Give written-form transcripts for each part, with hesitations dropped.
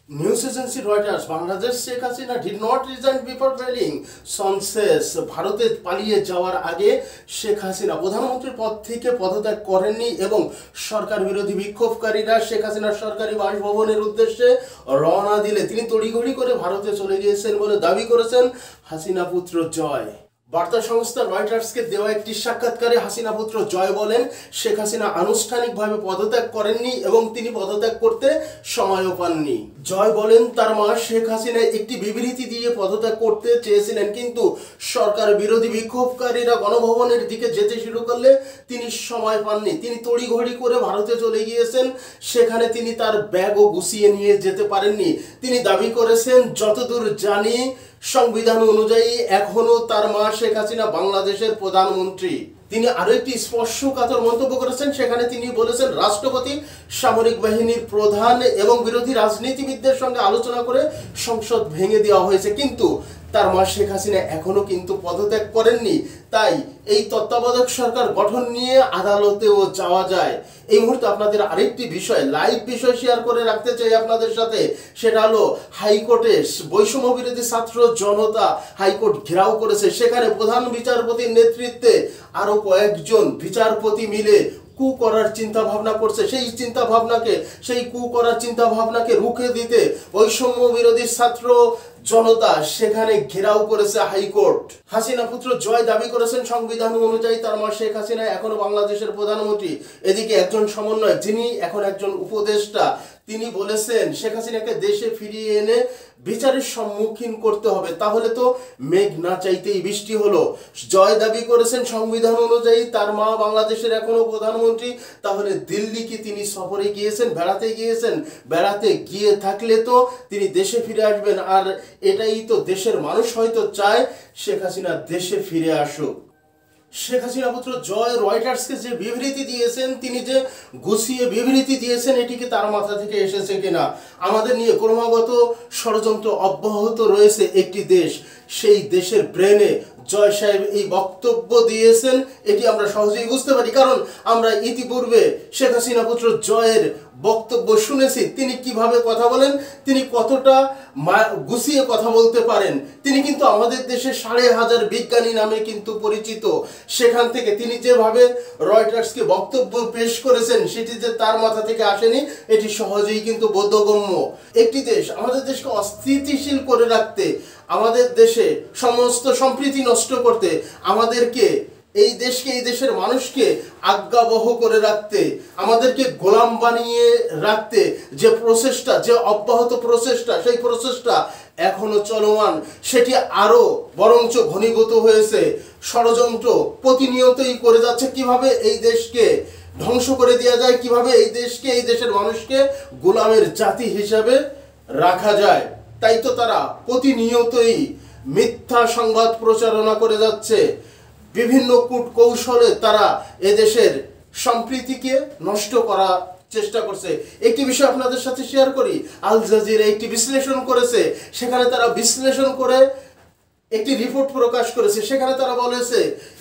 News agency Reuters, Bangladesh Sheikh Hasina did not resign before failing. Son says, ভারতে পালিয়ে যাওয়ার আগে শেখ হাসিনা প্রধানমন্ত্রীর পদ থেকে পদত্যাগ করেননি এবং সরকার বিরোধী বিক্ষোভকারীরা শেখ হাসিনার সরকারি বাসভবনের উদ্দেশ্যে রওনা দিলে তিনি তড়িঘড়ি করে ভারতে চলে গিয়েছেন বলে দাবি করেছেন হাসিনা পুত্র জয়। বার্তা সংস্থা রয়টার্সকে দেওয়া একটি সাক্ষাৎকারে হাসিনা পুত্র জয় বলেন, শেখ হাসিনা আনুষ্ঠানিকভাবে পদত্যাগ করেননি এবং তিনি পদত্যাগ করতে সময়ও পাননি। জয় বলেন, তার মা শেখ হাসিনা একটি বিবৃতি দিয়ে পদত্যাগ করতে চেয়েছিলেন, কিন্তু সরকার বিরোধী বিক্ষোভকারীরা গণভবনের দিকে যেতে শুরু করলে তিনি সময় পাননি। তিনি তড়িঘড়ি করে ভারতে চলে গিয়েছেন, সেখানে তিনি তার ব্যাগও গুছিয়ে নিয়ে যেতে পারেননি। তিনি দাবি করেছেন, যতদূর জানি সংবিধান অনুযায়ী এখনো তার মা শেখ হাসিনা বাংলাদেশের প্রধানমন্ত্রী। তিনি আরো একটি স্পর্শকাতর মন্তব্য করেছেন, সেখানে তিনি বলেছেন, রাষ্ট্রপতি, সামরিক বাহিনীর প্রধান এবং বিরোধী রাজনীতিবিদদের সঙ্গে আলোচনা করে সংসদ ভেঙে দেওয়া হয়েছে, কিন্তু তার মা শেখ হাসিনা এখনো কিন্তু পদত্যাগ করেননি। তাই এই তত্ত্বাবধায়ক সরকার গঠন নিয়ে আদালতেও যাওয়া যায়। এই মুহূর্তে আপনাদের আরেকটি বিষয়, লাইভ বিষয় শেয়ার করে রাখতে চাই আপনাদের সাথে, সেটা হলো হাইকোর্টে বৈষম্য বিরোধী ছাত্র জনতা হাইকোর্ট ঘেরাও করেছে। সেখানে প্রধান বিচারপতির নেতৃত্বে আরো কয়েকজন বিচারপতি মিলে কু করার চিন্তা ভাবনা করছে। সেই কু করার চিন্তা ভাবনাকে রুখে দিতে বৈষম্য বিরোধী ছাত্র জনতা সেখানে ঘেরাও করেছে হাইকোর্ট। হাসিনা পুত্র জয় দাবি করেছেন, সংবিধান অনুযায়ী তার মা শেখ হাসিনা এখনো বাংলাদেশের প্রধানমন্ত্রী। এদিকে একজন সমন্বয়ক, যিনি এখন একজন উপদেষ্টা, তিনি বলেছেন শেখ হাসিনাকে দেশে ফিরিয়ে এনে বিচারের সম্মুখীন করতে হবে, তাহলে তো মেঘ না চাইতেই বৃষ্টি হলো। জয় দাবি করেছেন, সংবিধান অনুযায়ী তার মা বাংলাদেশের এখনো প্রধানমন্ত্রী, তাহলে দিল্লি কি তিনি সফরে গিয়েছেন, বেড়াতে গিয়ে থাকলে তো তিনি দেশে ফিরে আসবেন। আর এটাই তো দেশের মানুষ হয়তো চায় শেখ হাসিনা দেশে ফিরে আসুক। শেখ হাসিনা পুত্র জয় রয়টার্সকে যে বিবৃতি দিয়েছেন, তিনি যে গুছিয়ে বিবৃতি দিয়েছেন, এটিকে তার মাথা থেকে এসেছে কিনা। আমাদের নিয়ে ক্রমাগত ষড়যন্ত্র অব্যাহত রয়েছে একটি দেশ, সেই দেশের ব্রেনে জয় সাহেব এই বক্তব্য দিয়েছেন, এটি আমরা সহজেই বুঝতে পারি, কারণ আমরা ইতিপূর্বে শেখ হাসিনা পুত্র জয়ের বক্তব্য শুনেছি। তিনি কিভাবে কথা বলেন, তিনি কতটা গুছিয়ে কথা বলতে পারেন। তিনি কিন্তু আমাদের দেশে 5,500 বিজ্ঞানী নামে কিন্তু পরিচিত। সেখান থেকে তিনি যেভাবে রয়টার্সকে বক্তব্য পেশ করেছেন, সেটি যে তার মাথা থেকে আসেনি, এটি সহজেই কিন্তু বোধগম্য। একটি দেশ, আমাদের দেশকে অস্থিতিশীল করে রাখতে, আমাদের দেশে সমস্ত সম্প্রীতি নষ্ট করতে, আমাদেরকে এই দেশকে, এই দেশের মানুষকে আজ্ঞাবহ করে রাখতে, আমাদেরকে গোলাম বানিয়ে রাখতে যে প্রচেষ্টা, যে অব্যাহত প্রচেষ্টা, সেই প্রচেষ্টা এখনো চলমান, সেটি আরো বরঞ্চ ঘনীভূত হয়েছে। ষড়যন্ত্র প্রতিনিয়তই করে যাচ্ছে কিভাবে এই দেশকে ধ্বংস করে দেওয়া যায়, কিভাবে এই দেশকে, এই দেশের মানুষকে গোলামের জাতি হিসাবে রাখা যায়। তাই তো তারা প্রতিনিয়তই মিথ্যা সংবাদ প্রচারণা করে যাচ্ছে। বিভিন্ন কূটকৌশলে তারা এদেশের সম্প্রীতিকে নষ্ট করার চেষ্টা করছে। একটি বিষয় আপনাদের সাথে শেয়ার করি, আল জাজিরা একটি বিশ্লেষণ করেছে। সেখানে তারা বিশ্লেষণ করে একটি রিপোর্ট প্রকাশ করেছে। সেখানে তারা বলেছে,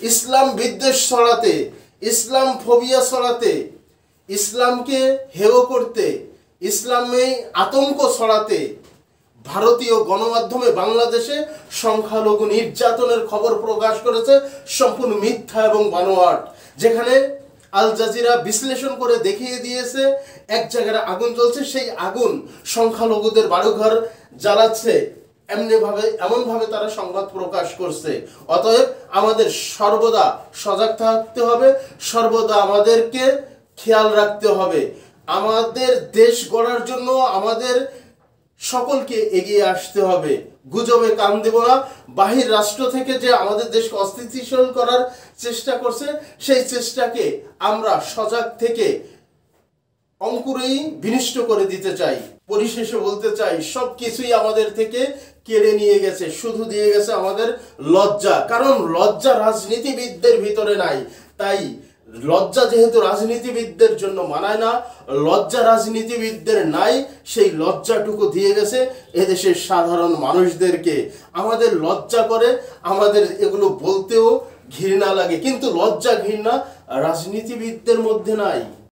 ইসলাম বিদ্বেষ ছড়াতে, ইসলাম ফোবিয়া ছড়াতে, ইসলামকে হেয় করতে, ইসলামে আতঙ্ক ছড়াতে ভারতীয় গণমাধ্যমে বাংলাদেশে সংখ্যালঘু নির্যাতনের খবর প্রকাশ করেছে, সম্পূর্ণ মিথ্যা এবং বানোয়াট। যেখানে আল জাজিরা বিশ্লেষণ করে দেখিয়ে দিয়েছে এক জায়গায় আগুন জ্বলছে, সেই আগুন সংখ্যালঘুদের বাড়িঘর জ্বালাচ্ছে, এমনভাবে তারা সংবাদ প্রকাশ করছে। অতএব আমাদের সর্বদা সজাগ থাকতে হবে, সর্বদা আমাদেরকে খেয়াল রাখতে হবে। আমাদের দেশ গড়ার জন্য আমাদের সকলকে এগিয়ে আসতে হবে। গুজবে কান দেব না। বাহির রাষ্ট্র থেকে যে আমাদের দেশকে অস্থিতিশীল করার চেষ্টা করছে, সেই চেষ্টাকে আমরা সজাগ থেকে অঙ্কুরেই বিনষ্ট করে দিতে চাই। পরিশেষে বলতে চাই, সব কিছুই আমাদের থেকে কেড়ে নিয়ে গেছে, শুধু দিয়ে গেছে আমাদের লজ্জা। কারণ লজ্জা রাজনীতিবিদদের ভিতরে নাই। তাই লজ্জা যেহেতু রাজনীতিবিদদের জন্য মানায় না, লজ্জা রাজনীতিবিদদের নাই, সেই লজ্জাটুকু দিয়ে গেছে এদেশের সাধারণ মানুষদেরকে। আমাদের লজ্জা করে, আমাদের এগুলো বলতেও ঘৃণা লাগে, কিন্তু লজ্জা ঘৃণা রাজনীতিবিদদের মধ্যে নাই।